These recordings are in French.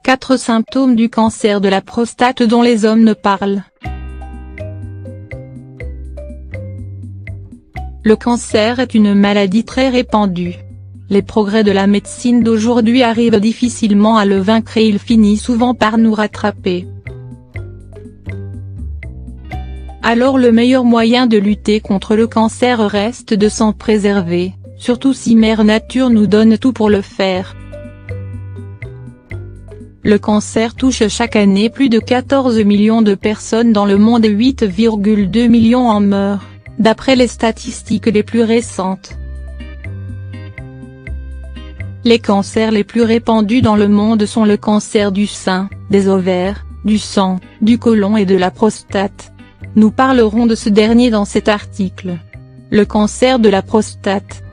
4 symptômes du cancer de la prostate dont les hommes ne parlent. Le cancer est une maladie très répandue. Les progrès de la médecine d'aujourd'hui arrivent difficilement à le vaincre et il finit souvent par nous rattraper. Alors le meilleur moyen de lutter contre le cancer reste de s'en préserver, surtout si Mère Nature nous donne tout pour le faire. Le cancer touche chaque année plus de 14 millions de personnes dans le monde et 8,2 millions en meurent, d'après les statistiques les plus récentes. Les cancers les plus répandus dans le monde sont le cancer du sein, des ovaires, du sang, du côlon et de la prostate. Nous parlerons de ce dernier dans cet article. Le cancer de la prostate.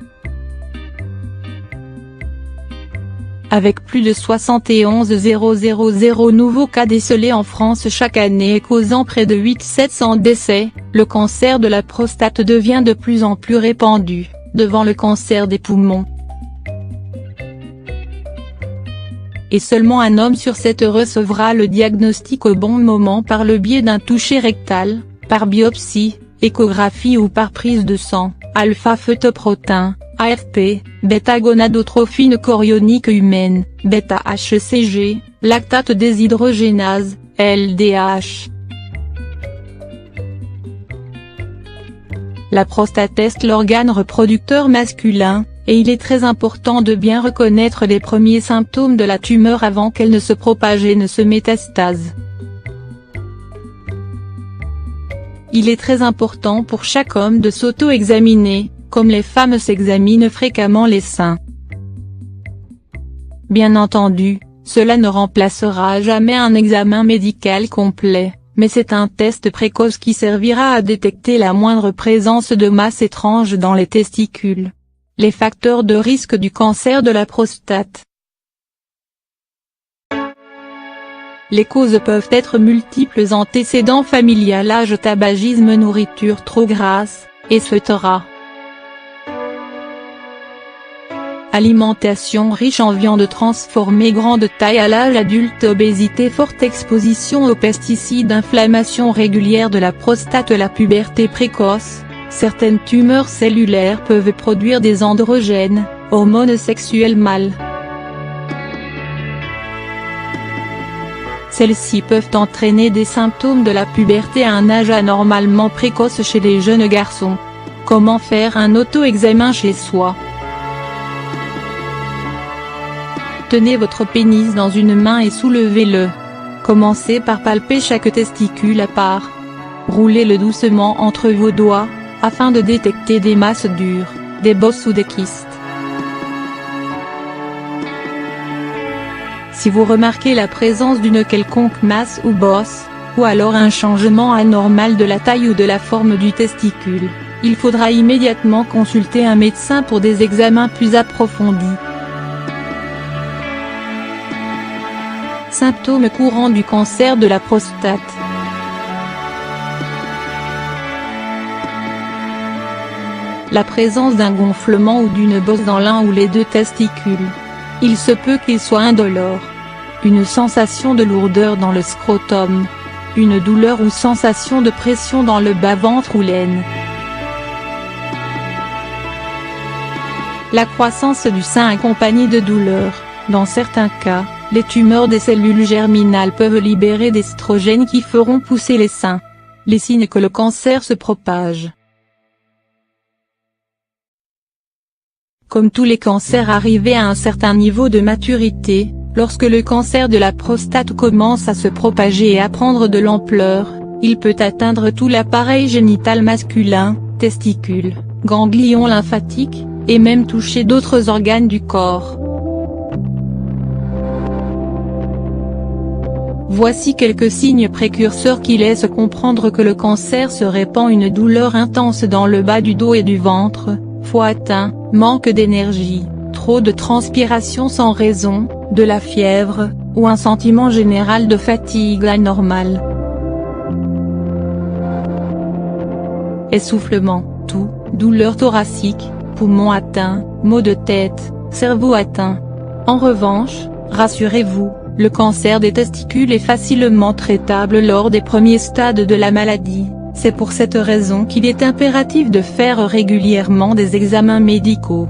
Avec plus de 71 000 nouveaux cas décelés en France chaque année et causant près de 700 décès, le cancer de la prostate devient de plus en plus répandu, devant le cancer des poumons. Et seulement un homme sur 7 recevra le diagnostic au bon moment par le biais d'un toucher rectal, par biopsie, échographie ou par prise de sang, alpha-fetoprotéin, AFP, bêta-gonadotrophine chorionique humaine, bêta-HCG, lactate déshydrogénase, LDH. La prostate est l'organe reproducteur masculin, et il est très important de bien reconnaître les premiers symptômes de la tumeur avant qu'elle ne se propage et ne se métastase. Il est très important pour chaque homme de s'auto-examiner, comme les femmes s'examinent fréquemment les seins. Bien entendu, cela ne remplacera jamais un examen médical complet, mais c'est un test précoce qui servira à détecter la moindre présence de masse étrange dans les testicules. Les facteurs de risque du cancer de la prostate. Les causes peuvent être multiples: antécédents familial, âge, tabagisme, nourriture trop grasse, etc. Alimentation riche en viande transformée, grande taille à l'âge adulte, obésité, forte exposition aux pesticides, inflammation régulière de la prostate, la puberté précoce. Certaines tumeurs cellulaires peuvent produire des androgènes, hormones sexuelles mâles. Celles-ci peuvent entraîner des symptômes de la puberté à un âge anormalement précoce chez les jeunes garçons. Comment faire un auto-examen chez soi? Tenez votre pénis dans une main et soulevez-le. Commencez par palper chaque testicule à part. Roulez-le doucement entre vos doigts, afin de détecter des masses dures, des bosses ou des kystes. Si vous remarquez la présence d'une quelconque masse ou bosse, ou alors un changement anormal de la taille ou de la forme du testicule, il faudra immédiatement consulter un médecin pour des examens plus approfondis. Symptômes courants du cancer de la prostate. La présence d'un gonflement ou d'une bosse dans l'un ou les deux testicules. Il se peut qu'il soit indolore. Une sensation de lourdeur dans le scrotum. Une douleur ou sensation de pression dans le bas-ventre ou l'aine. La croissance du sein accompagnée de douleurs. Dans certains cas, les tumeurs des cellules germinales peuvent libérer des estrogènes qui feront pousser les seins. Les signes que le cancer se propage. Comme tous les cancers arrivés à un certain niveau de maturité, lorsque le cancer de la prostate commence à se propager et à prendre de l'ampleur, il peut atteindre tout l'appareil génital masculin, testicules, ganglions lymphatiques, et même toucher d'autres organes du corps. Voici quelques signes précurseurs qui laissent comprendre que le cancer se répand: une douleur intense dans le bas du dos et du ventre, foie atteint, manque d'énergie, trop de transpiration sans raison, de la fièvre, ou un sentiment général de fatigue anormal. Essoufflement, toux, douleur thoracique, poumons atteints, maux de tête, cerveau atteint. En revanche, rassurez-vous, Le cancer des testicules est facilement traitable lors des premiers stades de la maladie, c'est pour cette raison qu'il est impératif de faire régulièrement des examens médicaux.